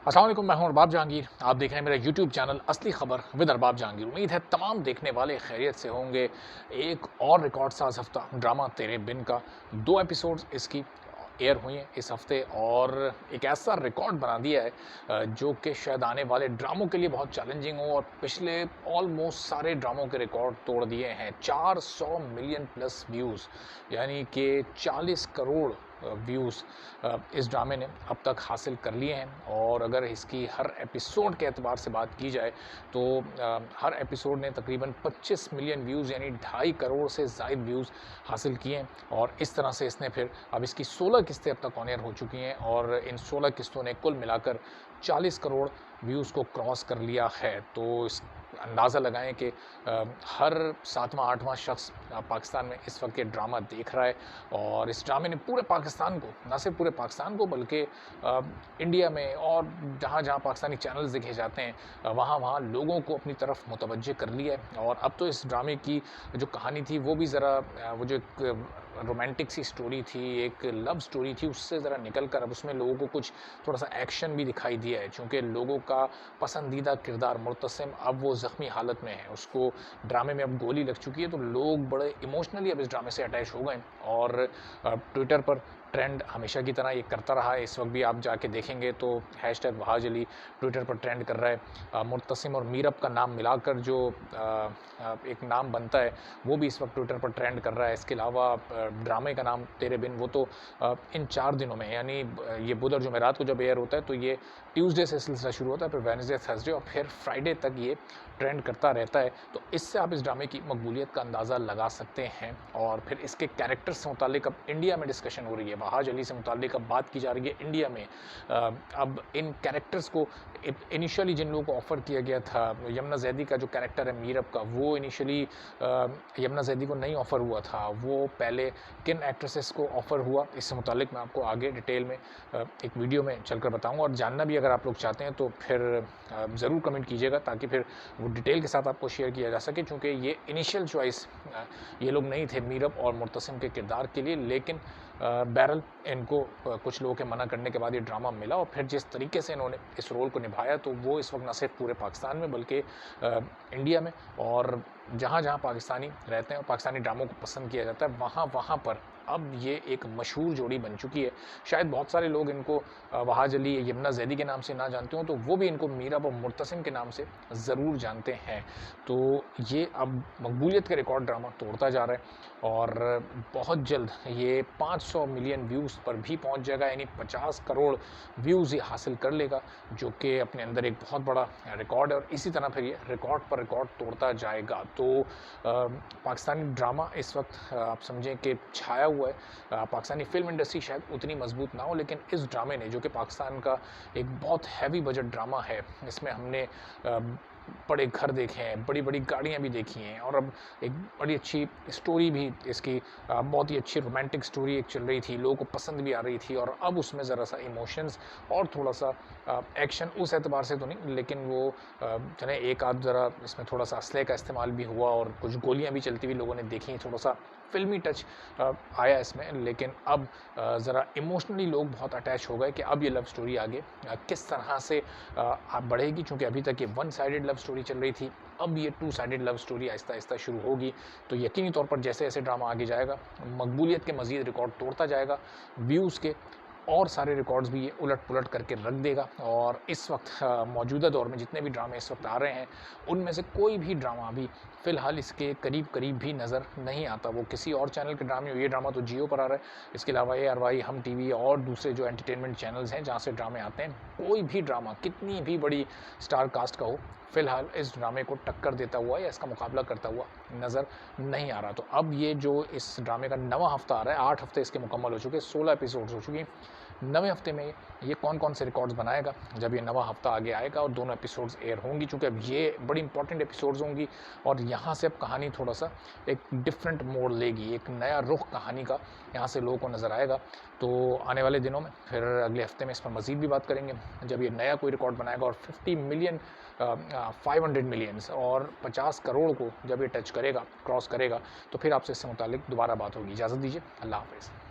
अस्सलाम वालेकुम, मैं हूं अरबाब जहांगीर। आप देख रहे हैं मेरा यूट्यूब चैनल असली खबर विद अरबाब जहांगीर। उम्मीद है तमाम देखने वाले खैरियत से होंगे। एक और रिकॉर्ड साज हफ्ता ड्रामा तेरे बिन का 2 एपिसोड्स इसकी एयर हुई हैं इस हफ्ते और एक ऐसा रिकॉर्ड बना दिया है जो कि शायद आने वाले ड्रामों के लिए बहुत चैलेंजिंग हो और पिछले ऑलमोस्ट सारे ड्रामों के रिकॉर्ड तोड़ दिए हैं। 400 मिलियन प्लस व्यूज़, यानी कि 40 करोड़ व्यूज़ इस ड्रामे ने अब तक हासिल कर लिए हैं। और अगर इसकी हर एपिसोड के एतबार से बात की जाए तो हर एपिसोड ने तकरीबन 25 मिलियन व्यूज़ यानी 2.5 करोड़ से ज़ायद व्यूज़ हासिल किए हैं। और इस तरह से इसने फिर अब इसकी 16 किस्तें अब तक ऑन एयर हो चुकी हैं और इन 16 किस्तों ने कुल मिलाकर 40 करोड़ व्यूज़ को क्रॉस कर लिया है। तो इस अंदाज़ा लगाएं कि हर 7वां 8वां शख्स पाकिस्तान में इस वक्त ये ड्रामा देख रहा है। और इस ड्रामे ने पूरे पाकिस्तान को, न सिर्फ पूरे पाकिस्तान को बल्कि इंडिया में और जहाँ जहाँ पाकिस्तानी चैनल्स देखे जाते हैं वहाँ वहाँ लोगों को अपनी तरफ मुतवज्जे कर लिया है। और अब तो इस ड्रामे की जो कहानी थी वो भी ज़रा वो जो एक रोमांटिक सी स्टोरी थी, एक लव स्टोरी थी, उससे ज़रा निकल कर अब उसमें लोगों को कुछ थोड़ा सा एक्शन भी दिखाई दिया है। चूँकि लोगों का पसंदीदा किरदार मुर्तसिम अब वो ज़ख्मी हालत में है, उसको ड्रामे में अब गोली लग चुकी है, तो लोग बड़े इमोशनली अब इस ड्रामे से अटैच हो गए हैं। और ट्विटर पर ट्रेंड हमेशा की तरह ये करता रहा है। इस वक्त भी आप जाके देखेंगे तो हैशटैग वहाज अली ट्विटर पर ट्रेंड कर रहा है। मुर्तसिम और मीरब का नाम मिलाकर जो एक नाम बनता है वो भी इस वक्त ट्विटर पर ट्रेंड कर रहा है। इसके अलावा ड्रामे का नाम तेरे बिन, वो तो इन 4 दिनों में, यानी ये बुध और जुमेरात को जब एयर होता है तो ये ट्यूसडे से सिलसिला शुरू होता है, फिर वेडनेसडे, थर्सडे और फिर फ्राइडे तक ये ट्रेंड करता रहता है। तो इससे आप इस ड्रामे की मकबूलियत का अंदाज़ा लगा सकते हैं। और फिर इसके कैरेक्टर्स से मुतालिक अब इंडिया में डिस्कशन हो रही है, वहाज अली से मुतालिक अब बात की जा रही है इंडिया में। अब इन कैरेक्टर्स को इनिशियली जिन लोगों को ऑफ़र किया गया था, यमुना ज़ैदी का जो कैरेक्टर है मीरब का, वो इनिशियली यमुना ज़ैदी को नहीं ऑफ़र हुआ था। वो पहले किन एक्ट्रेसेस को ऑफ़र हुआ, इससे मुतालिक मैं आपको आगे डिटेल में एक वीडियो में चलकर बताऊंगा। और जानना भी अगर आप लोग चाहते हैं तो फिर ज़रूर कमेंट कीजिएगा ताकि फिर वो डिटेल के साथ आपको शेयर किया जा सके। चूँकि ये इनिशियल चॉइस ये लोग नहीं थे मीरब और मुर्तसिम के किरदार के लिए, लेकिन बहरहाल इनको कुछ लोगों के मना करने के बाद ये ड्रामा मिला। और फिर जिस तरीके से इन्होंने इस रोल को निभाया तो वो इस वक्त न सिर्फ पूरे पाकिस्तान में बल्कि इंडिया में और जहाँ जहाँ पाकिस्तानी रहते हैं और पाकिस्तानी ड्रामों को पसंद किया जाता है वहाँ वहाँ पर अब ये एक मशहूर जोड़ी बन चुकी है। शायद बहुत सारे लोग इनको वहाज अली यमुना ज़ैदी के नाम से ना जानते हों, तो वो भी इनको मीरब और मुर्तसिम के नाम से ज़रूर जानते हैं। तो ये अब मकबूलियत के रिकॉर्ड ड्रामा तोड़ता जा रहा है और बहुत जल्द ये 500 मिलियन व्यूज़ पर भी पहुंच जाएगा, यानी 50 करोड़ व्यूज़ ये हासिल कर लेगा, जो कि अपने अंदर एक बहुत बड़ा रिकॉर्ड है। और इसी तरह फिर ये रिकॉर्ड पर रिकॉर्ड तोड़ता जाएगा। तो पाकिस्तानी ड्रामा इस वक्त आप समझें कि छाया हुआ है। पाकिस्तानी फ़िल्म इंडस्ट्री शायद उतनी मजबूत ना हो, लेकिन इस ड्रामे ने, जो कि पाकिस्तान का एक बहुत हैवी बजट ड्रामा है, इसमें हमने बड़े घर देखे हैं, बड़ी-बड़ी गाड़ियाँ भी देखी हैं और अब एक बड़ी अच्छी स्टोरी भी इसकी बहुत ही अच्छी रोमांटिक स्टोरी एक चल रही थी, लोगों को पसंद भी आ रही थी। और अब उसमें ज़रा-सा इमोशंस और थोड़ा-सा एक्शन उस एतबार से तो नहीं, लेकिन वो चलें एक आध ज़रा इसमें थोड़ा-सा असलहे का इस्तेमाल भी हुआ और कुछ गोलियाँ भी चलती हुई लोगों ने देखी, थोड़ा-सा फ़िल्मी टच आया इसमें। लेकिन अब ज़रा इमोशनली लोग बहुत अटैच हो गए कि अब ये लव स्टोरी आगे किस तरह से बढ़ेगी। चूँकि अभी तक ये वन साइडेड लव स्टोरी चल रही थी, अब ये टू साइडेड लव स्टोरी आहिस्ता-आहिस्ता शुरू होगी। तो यकीनी तौर पर जैसे-जैसे ड्रामा आगे जाएगा, मकबूलियत के मज़ीद रिकॉर्ड तोड़ता जाएगा, व्यूज़ के और सारे रिकॉर्ड्स भी ये उलट-पुलट करके रख देगा। और इस वक्त मौजूदा दौर में जितने भी ड्रामे इस वक्त आ रहे हैं, उनमें से कोई भी ड्रामा अभी फ़िलहाल इसके करीब-करीब भी नज़र नहीं आता। वो किसी और चैनल के ड्रामे हो, ये ड्रामा तो जियो पर आ रहा है। इसके अलावा ARY, हम टीवी और दूसरे जो एंटरटेनमेंट चैनल्स हैं जहाँ से ड्रामे आते हैं, कोई भी ड्रामा कितनी भी बड़ी स्टार कास्ट का हो, फ़िलहाल इस ड्रामे को टक्कर देता हुआ या इसका मुकाबला करता हुआ नज़र नहीं आ रहा। तो अब ये जो इस ड्रामे का 9वां हफ़्ता आ रहा है, 8 हफ़्ते इसके मुकम्मल हो चुके हैं, 16 एपिसोड्स हो चुकी हैं। 9वें हफ़्ते में ये कौन-कौन से रिकॉर्ड्स बनाएगा जब ये 9वां हफ़्ता आगे आएगा और दोनों एपिसोड्स एयर होंगी। चूँकि अब ये बड़ी इंपॉर्टेंट एपिसोड्स होंगी और यहाँ से अब कहानी थोड़ा-सा एक डिफरेंट मोड़ लेगी, एक नया रुख कहानी का यहाँ से लोगों को नज़र आएगा। तो आने वाले दिनों में फिर अगले हफ़्ते में इस पर मज़ीद भी बात करेंगे, जब ये नया कोई रिकॉर्ड बनाएगा और 50 मिलियन 500 मिलियंस और 50 करोड़ को जब ये टच करेगा, क्रॉस करेगा, तो फिर आपसे इससे मुतालिक दोबारा बात होगी। इजाज़त दीजिए, अल्लाह हाफ़िज़।